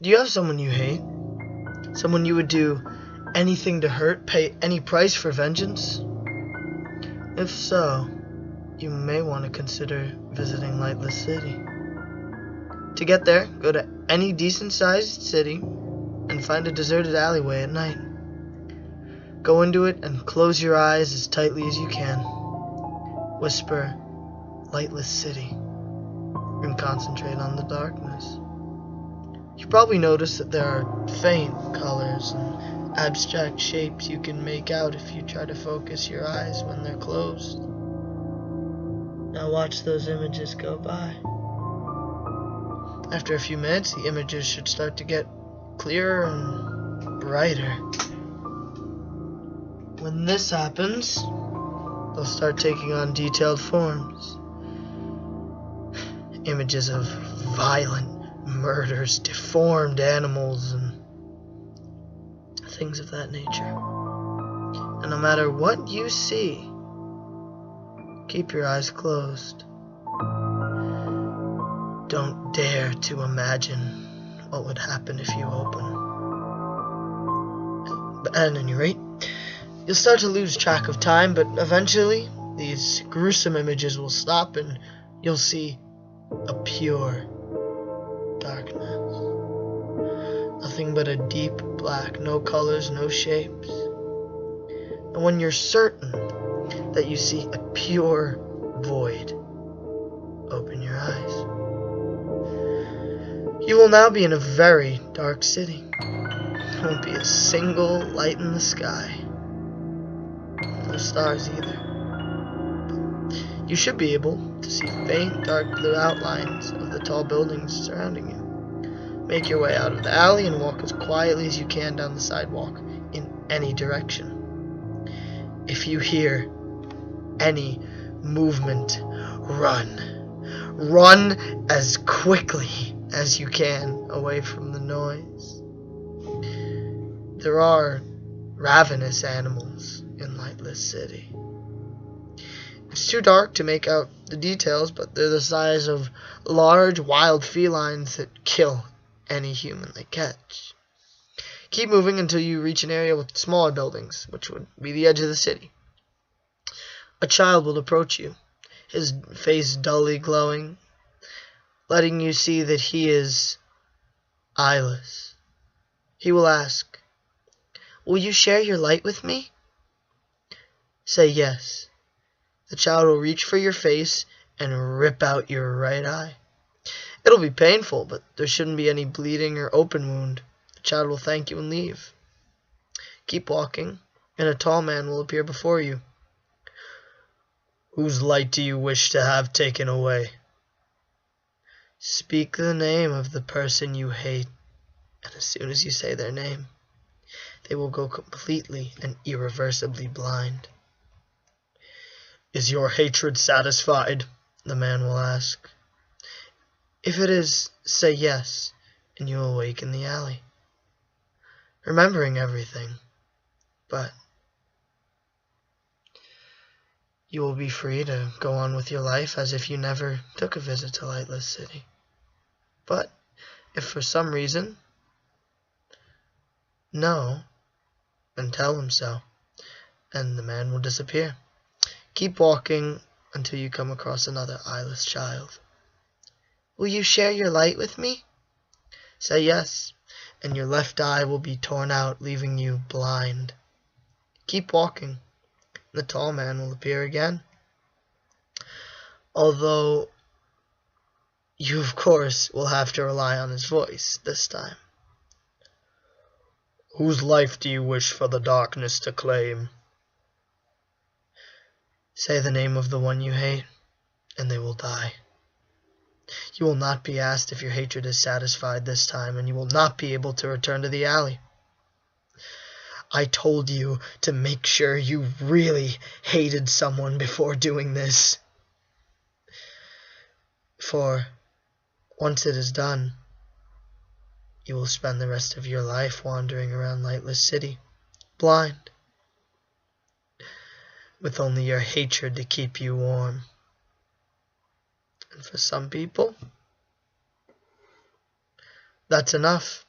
Do you have someone you hate? Someone you would do anything to hurt, pay any price for vengeance? If so, you may want to consider visiting Lightless City. To get there, go to any decent-sized city and find a deserted alleyway at night. Go into it and close your eyes as tightly as you can. Whisper, "Lightless City," and concentrate on the darkness. You probably notice that there are faint colors and abstract shapes you can make out if you try to focus your eyes when they're closed. Now watch those images go by. After a few minutes, the images should start to get clearer and brighter. When this happens, they'll start taking on detailed forms. Images of violent murders, deformed animals, and things of that nature. And no matter what you see, keep your eyes closed. Don't dare to imagine what would happen if you open. But at any rate, you'll start to lose track of time, but eventually these gruesome images will stop and you'll see a pure darkness. Nothing but a deep black, no colors, no shapes. And when you're certain that you see a pure void, open your eyes. You will now be in a very dark city. There won't be a single light in the sky. No stars either. You should be able to see faint, dark blue outlines of the tall buildings surrounding you. Make your way out of the alley and walk as quietly as you can down the sidewalk in any direction. If you hear any movement, run. Run as quickly as you can away from the noise. There are ravenous animals in Lightless City. It's too dark to make out the details, but they're the size of large, wild felines that kill any human they catch. Keep moving until you reach an area with smaller buildings, which would be the edge of the city. A child will approach you, his face dully glowing, letting you see that he is eyeless. He will ask, "Will you share your light with me?" Say yes. The child will reach for your face and rip out your right eye. It'll be painful, but there shouldn't be any bleeding or open wound. The child will thank you and leave. Keep walking, and a tall man will appear before you. "Whose light do you wish to have taken away?" Speak the name of the person you hate, and as soon as you say their name, they will go completely and irreversibly blind. "Is your hatred satisfied?" the man will ask. If it is, say yes, and you will wake in the alley, remembering everything, but you will be free to go on with your life as if you never took a visit to Lightless City. But if for some reason, no, then tell him so, and the man will disappear. Keep walking until you come across another eyeless child. "Will you share your light with me?" Say yes, and your left eye will be torn out, leaving you blind. Keep walking. The tall man will appear again. Although you, of course, will have to rely on his voice this time. "Whose life do you wish for the darkness to claim?" Say the name of the one you hate, and they will die. You will not be asked if your hatred is satisfied this time, and you will not be able to return to the alley. I told you to make sure you really hated someone before doing this. For once it is done, you will spend the rest of your life wandering around Lightless City, blind, with only your hatred to keep you warm. And for some people, that's enough.